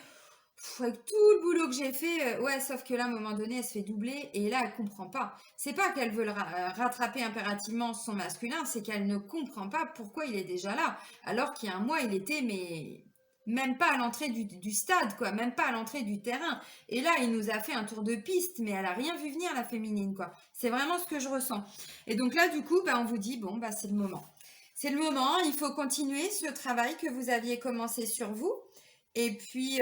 avec tout le boulot que j'ai fait, ouais, sauf que là, à un moment donné, elle se fait doubler et là, elle comprend pas. C'est pas qu'elle veut rattraper impérativement son masculin, c'est qu'elle ne comprend pas pourquoi il est déjà là. Alors qu'il y a un mois, il était, mais même pas à l'entrée du stade, quoi, même pas à l'entrée du terrain. Et là, il nous a fait un tour de piste, mais elle a rien vu venir, la féminine, quoi. C'est vraiment ce que je ressens. Et donc là, du coup, bah, on vous dit, bon, bah, c'est le moment. C'est le moment, il faut continuer ce travail que vous aviez commencé sur vous. Et puis,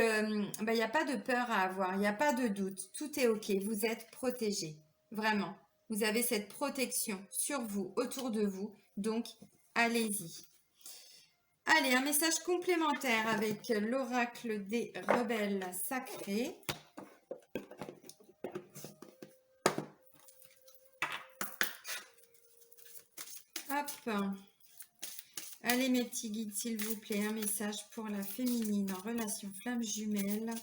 bah, il n'y a pas de peur à avoir, il n'y a pas de doute. Tout est OK, vous êtes protégé. Vraiment. Vous avez cette protection sur vous, autour de vous. Donc, allez-y. Allez, un message complémentaire avec l'oracle des rebelles sacrés. Hop. Allez, mes petits guides, s'il vous plaît, un message pour la féminine en relation flamme jumelle.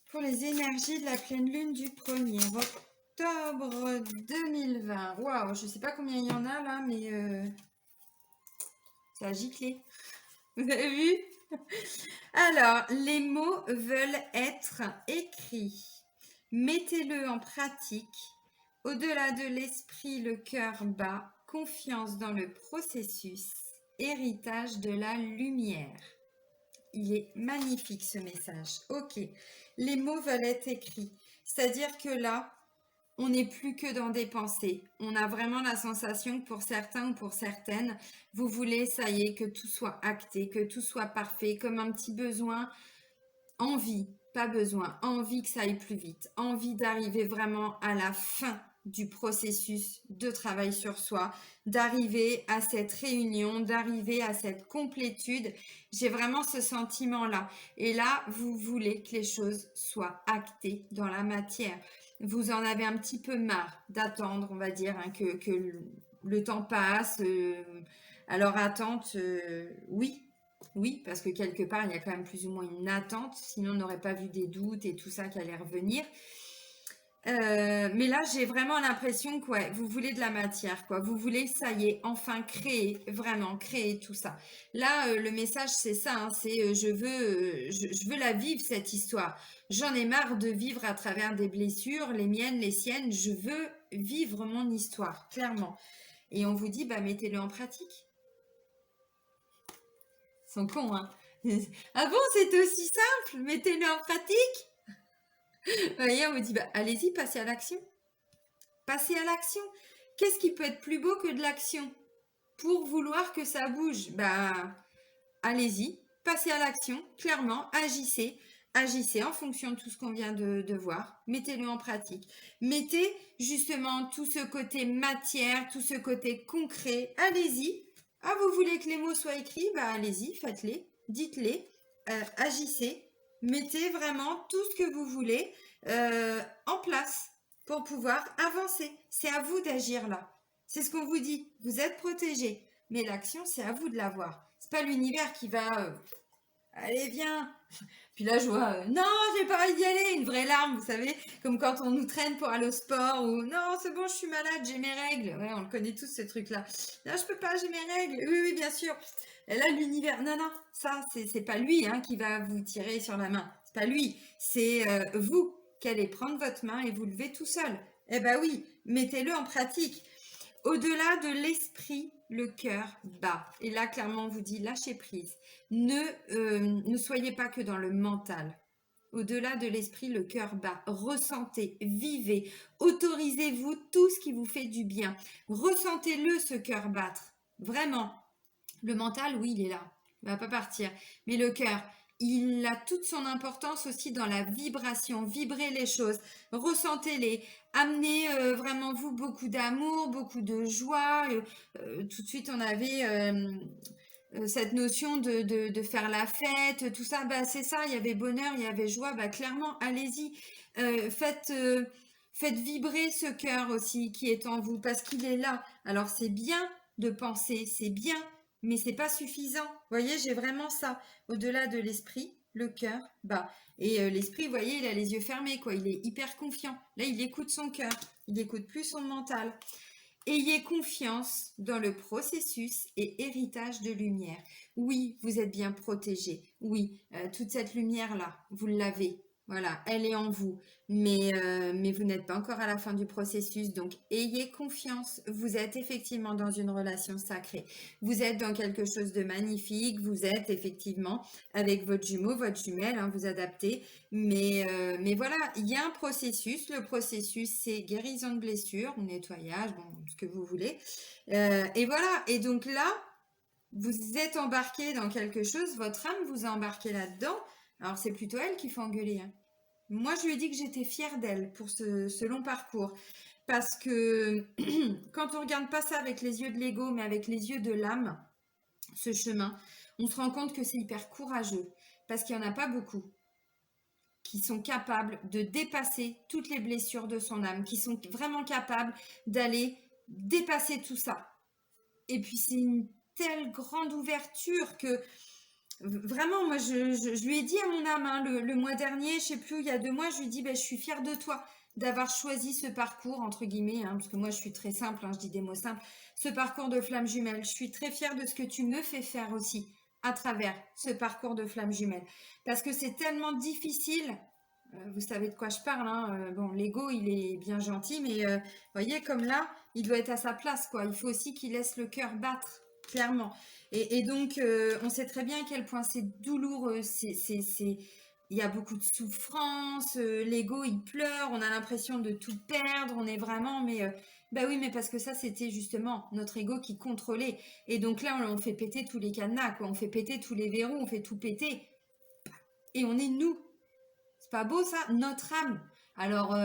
Pour les énergies de la pleine lune du 1er octobre 2020. Waouh, je ne sais pas combien il y en a là, mais ça a giclé. Vous avez vu? Alors, les mots veulent être écrits. Mettez-le en pratique. Au-delà de l'esprit, le cœur bat. Confiance dans le processus. Héritage de la lumière. Il est magnifique ce message. Ok, les mots veulent être écrits. C'est-à-dire que là, on n'est plus que dans des pensées. On a vraiment la sensation que pour certains ou pour certaines, vous voulez, ça y est, que tout soit acté, que tout soit parfait, comme un petit besoin, envie, pas besoin, envie que ça aille plus vite, envie d'arriver vraiment à la fin du processus de travail sur soi, d'arriver à cette réunion, d'arriver à cette complétude. J'ai vraiment ce sentiment-là. Et là, vous voulez que les choses soient actées dans la matière. Vous en avez un petit peu marre d'attendre, on va dire, hein, que le temps passe. Alors, attente, oui. Oui, parce que quelque part, il y a quand même plus ou moins une attente. Sinon, on n'aurait pas vu des doutes et tout ça qui allait revenir. Mais là, j'ai vraiment l'impression que ouais, vous voulez de la matière, quoi. Vous voulez, ça y est, enfin créer, vraiment créer tout ça. Là, le message, c'est ça, hein, c'est je veux la vivre, cette histoire. J'en ai marre de vivre à travers des blessures, les miennes, les siennes. Je veux vivre mon histoire, clairement. Et on vous dit, bah, mettez-le en pratique. Ils sont cons, hein. Ah bon, c'est aussi simple, mettez-le en pratique. Vous voyez, on vous dit, bah, allez-y, passez à l'action. Passez à l'action. Qu'est-ce qui peut être plus beau que de l'action? Pour vouloir que ça bouge, bah, allez-y, passez à l'action, clairement, agissez. Agissez en fonction de tout ce qu'on vient de voir. Mettez-le en pratique. Mettez justement tout ce côté matière, tout ce côté concret. Allez-y. Ah, vous voulez que les mots soient écrits? Bah, allez-y, faites-les, dites-les, agissez. Mettez vraiment tout ce que vous voulez en place pour pouvoir avancer. C'est à vous d'agir là. C'est ce qu'on vous dit. Vous êtes protégé. Mais l'action, c'est à vous de l'avoir. C'est pas l'univers qui va allez, viens. Puis là, je vois non, j'ai pas envie d'y aller, une vraie larme, vous savez, comme quand on nous traîne pour aller au sport ou non, c'est bon, je suis malade, j'ai mes règles. Ouais, on le connaît tous ce truc-là. Non, je peux pas, j'ai mes règles. Oui, oui, bien sûr. Et là, l'univers, non, non, ça, c'est pas lui hein, qui va vous tirer sur la main. C'est pas lui, c'est vous qui allez prendre votre main et vous lever tout seul. Eh ben oui, mettez-le en pratique. Au-delà de l'esprit, le cœur bat. Et là, clairement, on vous dit, lâchez prise. Ne soyez pas que dans le mental. Au-delà de l'esprit, le cœur bat. Ressentez, vivez, autorisez-vous tout ce qui vous fait du bien. Ressentez-le, ce cœur battre. Vraiment. Le mental, oui, il est là. Il ne va pas partir. Mais le cœur, il a toute son importance aussi dans la vibration. Vibrez les choses, ressentez-les. Amenez vraiment vous beaucoup d'amour, beaucoup de joie. Tout de suite, on avait cette notion de faire la fête, tout ça. Bah, c'est ça, il y avait bonheur, il y avait joie. Bah, clairement, allez-y. Faites vibrer ce cœur aussi qui est en vous parce qu'il est là. Alors, c'est bien de penser, c'est bien, mais c'est pas suffisant. Vous voyez, j'ai vraiment ça. Au-delà de l'esprit, le cœur bat. Et l'esprit, vous voyez, il a les yeux fermés, quoi. Il est hyper confiant. Là, il écoute son cœur. Il n'écoute plus son mental. Ayez confiance dans le processus et héritage de lumière. Oui, vous êtes bien protégé. Oui, toute cette lumière-là, vous l'avez. Voilà, elle est en vous. Mais vous n'êtes pas encore à la fin du processus. Donc, ayez confiance. Vous êtes effectivement dans une relation sacrée. Vous êtes dans quelque chose de magnifique. Vous êtes effectivement avec votre jumeau, votre jumelle, hein, vous adaptez. Mais voilà, il y a un processus. Le processus, c'est guérison de blessures, nettoyage, bon, ce que vous voulez. Et voilà. Et donc là, vous êtes embarqué dans quelque chose. Votre âme vous a embarqué là-dedans. Alors, c'est plutôt elle qu'il faut engueuler. Hein. Moi, je lui ai dit que j'étais fière d'elle pour ce long parcours. Parce que quand on regarde pas ça avec les yeux de l'ego, mais avec les yeux de l'âme, ce chemin, on se rend compte que c'est hyper courageux. Parce qu'il n'y en a pas beaucoup qui sont capables de dépasser toutes les blessures de son âme, qui sont vraiment capables d'aller dépasser tout ça. Et puis c'est une telle grande ouverture que vraiment, moi je lui ai dit à mon âme hein, le mois dernier, je sais plus, il y a 2 mois, je lui ai dit, ben, je suis fière de toi d'avoir choisi ce parcours, entre guillemets, hein, parce que moi je suis très simple, hein, je dis des mots simples, ce parcours de flamme jumelle. Je suis très fière de ce que tu me fais faire aussi à travers ce parcours de flamme jumelle. Parce que c'est tellement difficile, vous savez de quoi je parle, hein, bon, l'ego il est bien gentil, mais vous voyez, comme là, il doit être à sa place, quoi. Il faut aussi qu'il laisse le cœur battre, clairement. Et donc, on sait très bien à quel point c'est douloureux, il y a beaucoup de souffrance, l'ego il pleure, on a l'impression de tout perdre, on est vraiment, mais bah oui, mais parce que ça c'était justement notre ego qui contrôlait. Et donc là, on fait péter tous les cadenas, quoi. On fait péter tous les verrous, on fait tout péter. Et on est nous. C'est pas beau ça, notre âme. Alors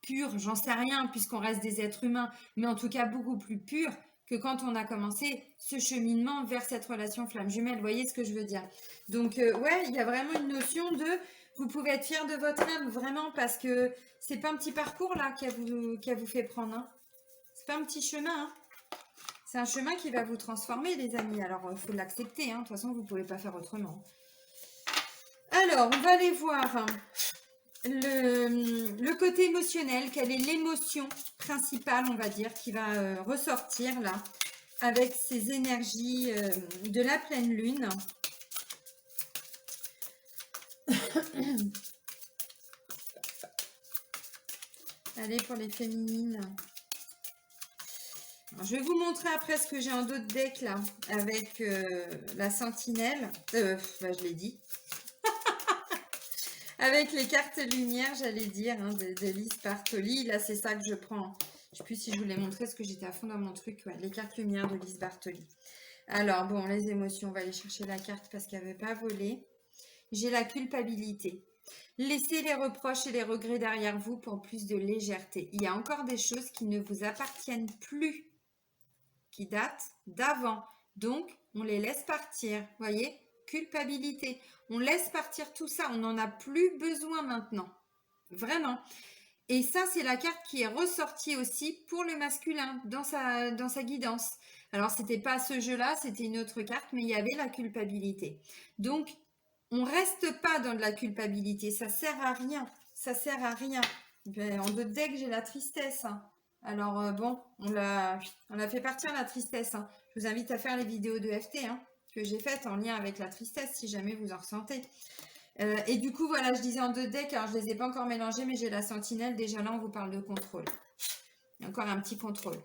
pure, j'en sais rien puisqu'on reste des êtres humains, mais en tout cas beaucoup plus pur que quand on a commencé ce cheminement vers cette relation flamme jumelle. Vous voyez ce que je veux dire? Donc ouais, il y a vraiment une notion de vous pouvez être fier de votre âme vraiment parce que c'est pas un petit parcours là qu'elle vous fait prendre. Hein. C'est pas un petit chemin. Hein. C'est un chemin qui va vous transformer, les amis. Alors, il faut l'accepter. Hein. De toute façon, vous pouvez pas faire autrement. Alors, on va aller voir. le côté émotionnel, quelle est l'émotion principale, on va dire, qui va ressortir là, avec ces énergies de la pleine lune. Allez, pour les féminines. Alors, je vais vous montrer après ce que j'ai en d'autres decks là, avec la sentinelle. Je l'ai dit. Avec les cartes lumière, j'allais dire, hein, de Lise Bartoli. Là, c'est ça que je prends. Je ne sais plus si je vous l'ai montré, parce que j'étais à fond dans mon truc. Ouais, les cartes lumière de Lise Bartoli. Alors, bon, les émotions, on va aller chercher la carte parce qu'elle ne veut pas voler. J'ai la culpabilité. Laissez les reproches et les regrets derrière vous pour plus de légèreté. Il y a encore des choses qui ne vous appartiennent plus, qui datent d'avant. Donc, on les laisse partir. Voyez, culpabilité. On laisse partir tout ça. On n'en a plus besoin maintenant. Vraiment. Et ça, c'est la carte qui est ressortie aussi pour le masculin dans sa guidance. Alors, c'était pas ce jeu-là, c'était une autre carte, mais il y avait la culpabilité. Donc, on reste pas dans de la culpabilité. Ça sert à rien. Ça sert à rien. En d'autres decks, j'ai la tristesse. Hein. Alors, bon, on a fait partir la tristesse. Hein. Je vous invite à faire les vidéos de FT hein, que j'ai faites en lien avec la tristesse, si jamais vous en ressentez. Et du coup, voilà, je disais en deux decks, alors je ne les ai pas encore mélangés, mais j'ai la sentinelle. Déjà là, on vous parle de contrôle. Encore un petit contrôle.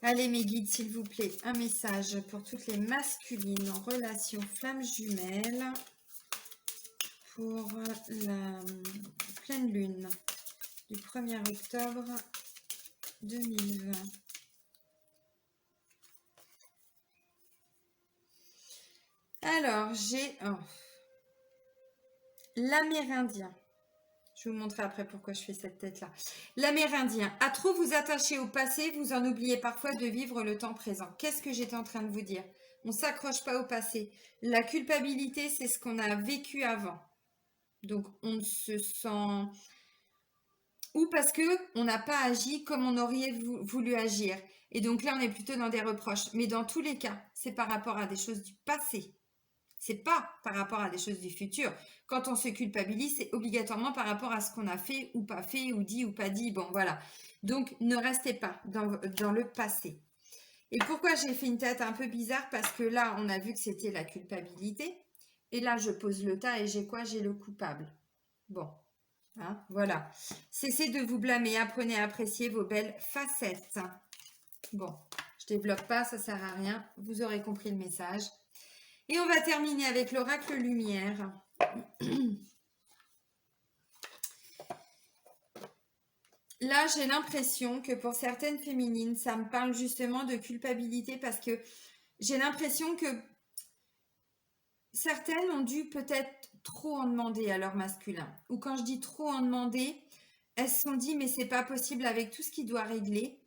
Allez, mes guides, s'il vous plaît, un message pour toutes les masculines en relation flamme jumelle pour la pleine lune du 1er octobre 2020. Alors, j'ai l'Amérindien. Je vais vous montrer après pourquoi je fais cette tête-là. L'Amérindien. À trop vous attacher au passé, vous en oubliez parfois de vivre le temps présent. Qu'est-ce que j'étais en train de vous dire? On ne s'accroche pas au passé. La culpabilité, c'est ce qu'on a vécu avant. Donc, on se sent... Ou parce qu'on n'a pas agi comme on aurait voulu agir. Et donc là, on est plutôt dans des reproches. Mais dans tous les cas, c'est par rapport à des choses du passé. C'est pas par rapport à des choses du futur. Quand on se culpabilise, c'est obligatoirement par rapport à ce qu'on a fait ou pas fait, ou dit ou pas dit. Bon, voilà. Donc, ne restez pas dans le passé. Et pourquoi j'ai fait une tête un peu bizarre? Parce que là, on a vu que c'était la culpabilité. Et là, je pose le tas et j'ai quoi? J'ai le coupable. Bon, hein, voilà. Cessez de vous blâmer. Apprenez à apprécier vos belles facettes. Bon, je développe pas, ça sert à rien. Vous aurez compris le message. Et on va terminer avec l'oracle lumière. Là, j'ai l'impression que pour certaines féminines, ça me parle justement de culpabilité parce que j'ai l'impression que certaines ont dû peut-être trop en demander à leur masculin. Ou quand je dis trop en demander, elles se sont dit mais c'est pas possible avec tout ce qui doit régler.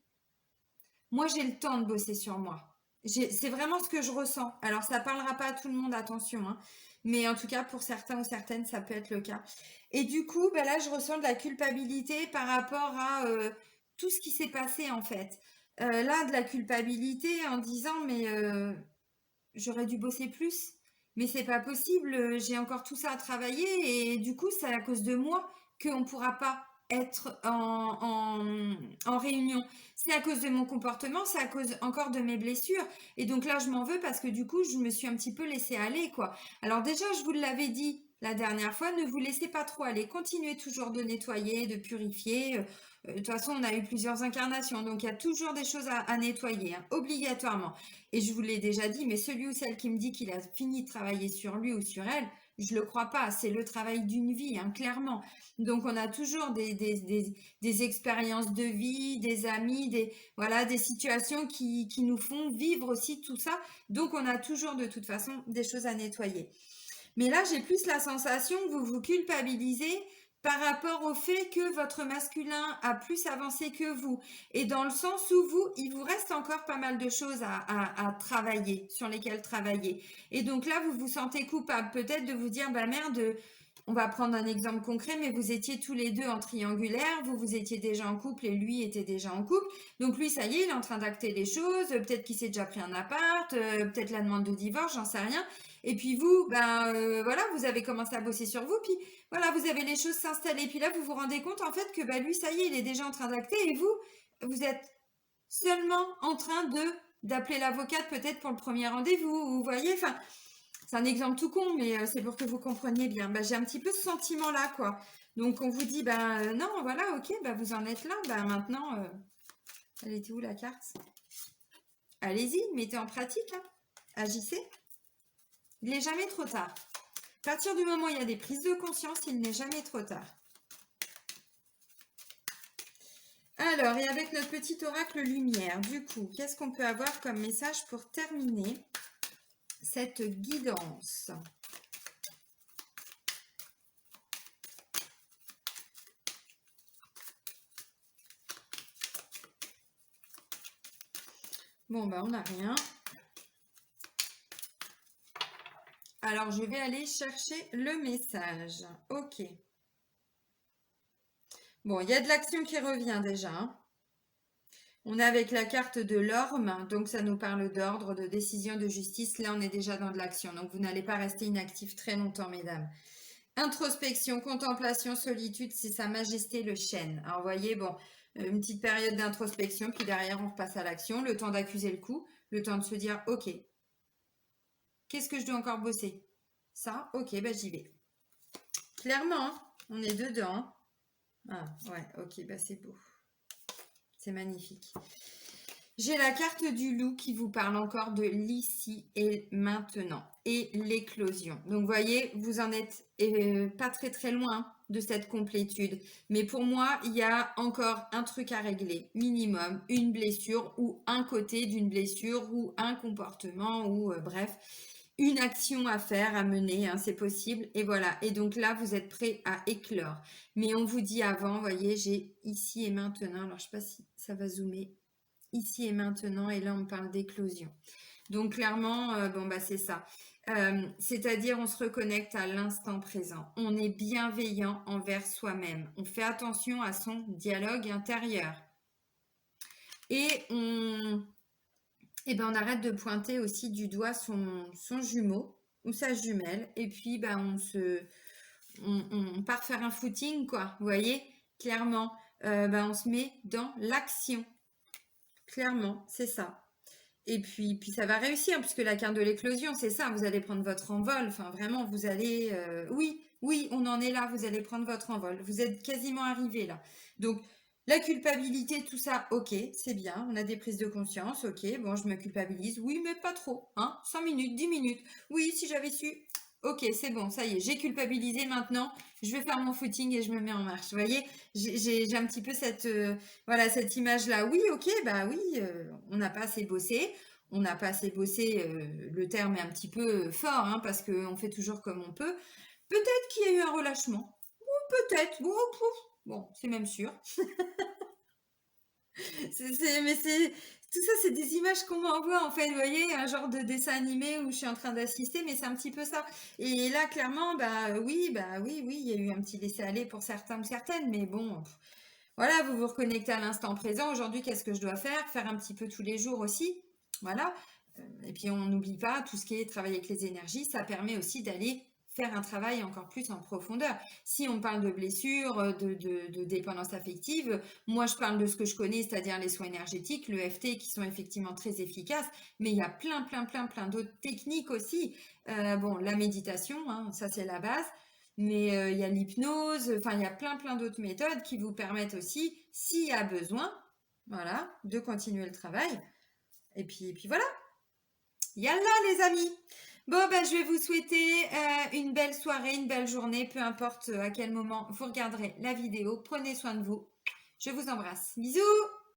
Moi, j'ai le temps de bosser sur moi. C'est vraiment ce que je ressens. Alors, ça parlera pas à tout le monde, attention. Hein. Mais en tout cas, pour certains ou certaines, ça peut être le cas. Et du coup, ben là, je ressens de la culpabilité par rapport à tout ce qui s'est passé, en fait. Là, de la culpabilité en disant, mais j'aurais dû bosser plus. Mais c'est pas possible, j'ai encore tout ça à travailler. Et du coup, c'est à cause de moi qu'on ne pourra pas être en réunion. C'est à cause de mon comportement, c'est à cause encore de mes blessures. Et donc là, je m'en veux parce que du coup, je me suis un petit peu laissée aller, quoi. Alors déjà, je vous l'avais dit la dernière fois, ne vous laissez pas trop aller. Continuez toujours de nettoyer, de purifier. De toute façon, on a eu plusieurs incarnations, donc il y a toujours des choses à nettoyer, hein, obligatoirement. Et je vous l'ai déjà dit, mais celui ou celle qui me dit qu'il a fini de travailler sur lui ou sur elle, je ne le crois pas. C'est le travail d'une vie, hein, clairement. Donc, on a toujours des expériences de vie, des amis, des situations qui nous font vivre aussi tout ça. Donc, on a toujours de toute façon des choses à nettoyer. Mais là, j'ai plus la sensation que vous vous culpabilisez par rapport au fait que votre masculin a plus avancé que vous. Et dans le sens où il vous reste encore pas mal de choses à travailler, sur lesquelles travailler. Et donc là, vous vous sentez coupable peut-être de vous dire, bah merde, on va prendre un exemple concret, mais vous étiez tous les deux en triangulaire, vous étiez déjà en couple et lui était déjà en couple. Donc lui, ça y est, il est en train d'acter les choses, peut-être qu'il s'est déjà pris un appart, peut-être la demande de divorce, j'en sais rien. Et puis vous, voilà, vous avez commencé à bosser sur vous, puis voilà, vous avez les choses s'installer. Puis là, vous vous rendez compte en fait que bah, lui, ça y est, il est déjà en train d'acter et vous êtes seulement en train d'appeler l'avocate peut-être pour le premier rendez-vous. Vous voyez, enfin, c'est un exemple tout con, mais c'est pour que vous compreniez bien. Bah, j'ai un petit peu ce sentiment-là, quoi. Donc, on vous dit, bah non, voilà, ok, bah vous en êtes là. Bah maintenant, elle était où la carte? Allez-y, mettez en pratique, hein. Agissez. Il n'est jamais trop tard. À partir du moment où il y a des prises de conscience, il n'est jamais trop tard. Alors, et avec notre petit oracle lumière, du coup, qu'est-ce qu'on peut avoir comme message pour terminer cette guidance? Bon, ben, on n'a rien. Alors, je vais aller chercher le message. Ok. Bon, il y a de l'action qui revient déjà, hein. On est avec la carte de l'orme, donc ça nous parle d'ordre, de décision, de justice. Là, on est déjà dans de l'action, donc vous n'allez pas rester inactif très longtemps, mesdames. Introspection, contemplation, solitude, c'est Sa Majesté le chêne. Alors, vous voyez, bon, une petite période d'introspection, puis derrière, on repasse à l'action, le temps d'accuser le coup, le temps de se dire, ok, qu'est-ce que je dois encore bosser? Ça, ok, bah j'y vais. Clairement, on est dedans. Ah, ouais, ok, bah c'est beau. C'est magnifique. J'ai la carte du loup qui vous parle encore de l'ici et maintenant et l'éclosion. Donc, vous voyez, vous en êtes pas très très loin de cette complétude. Mais pour moi, il y a encore un truc à régler, minimum, une blessure ou un côté d'une blessure ou un comportement ou bref, une action à faire, à mener, hein, c'est possible. Et voilà. Et donc là, vous êtes prêt à éclore. Mais on vous dit avant, vous voyez, j'ai ici et maintenant. Alors, je ne sais pas si ça va zoomer. Ici et maintenant, et là on parle d'éclosion. Donc clairement, bon bah c'est ça. C'est-à-dire on se reconnecte à l'instant présent. On est bienveillant envers soi-même. On fait attention à son dialogue intérieur. Et on arrête de pointer aussi du doigt son jumeau ou sa jumelle. Et puis bah, on part faire un footing, quoi. Vous voyez, clairement, on se met dans l'action. Clairement, c'est ça. Et puis ça va réussir, puisque la carte de l'éclosion, c'est ça, vous allez prendre votre envol. Enfin, vraiment, vous allez... oui, on en est là, vous allez prendre votre envol. Vous êtes quasiment arrivé là. Donc, la culpabilité, tout ça, ok, c'est bien. On a des prises de conscience, ok, bon, je me culpabilise. Oui, mais pas trop, hein, 5 minutes, 10 minutes. Oui, si j'avais su... Ok, c'est bon, ça y est, j'ai culpabilisé maintenant. Je vais faire mon footing et je me mets en marche. Vous voyez, j'ai un petit peu cette, voilà, cette image-là. Oui, ok, bah oui, on n'a pas assez bossé. On n'a pas assez bossé, le terme est un petit peu fort, hein, parce qu'on fait toujours comme on peut. Peut-être qu'il y a eu un relâchement. Ou peut-être. Bon, c'est même sûr. Mais tout ça, c'est des images qu'on m'envoie, en fait, vous voyez, un genre de dessin animé où je suis en train d'assister, mais c'est un petit peu ça. Et là, clairement, oui, il y a eu un petit laisser-aller pour certains ou certaines, mais bon, voilà, vous vous reconnectez à l'instant présent. Aujourd'hui, qu'est-ce que je dois faire? Faire un petit peu tous les jours aussi, voilà. Et puis, on n'oublie pas, tout ce qui est travailler avec les énergies, ça permet aussi d'aller faire un travail encore plus en profondeur. Si on parle de blessures, de dépendance affective, moi je parle de ce que je connais, c'est-à-dire les soins énergétiques, le FT, qui sont effectivement très efficaces, mais il y a plein d'autres techniques aussi. Bon, la méditation, hein, ça c'est la base, mais il y a l'hypnose, enfin il y a plein d'autres méthodes qui vous permettent aussi, s'il y a besoin, voilà, de continuer le travail. Et puis voilà. Yallah les amis. Bon, je vais vous souhaiter une belle soirée, une belle journée, peu importe à quel moment vous regarderez la vidéo. Prenez soin de vous. Je vous embrasse. Bisous.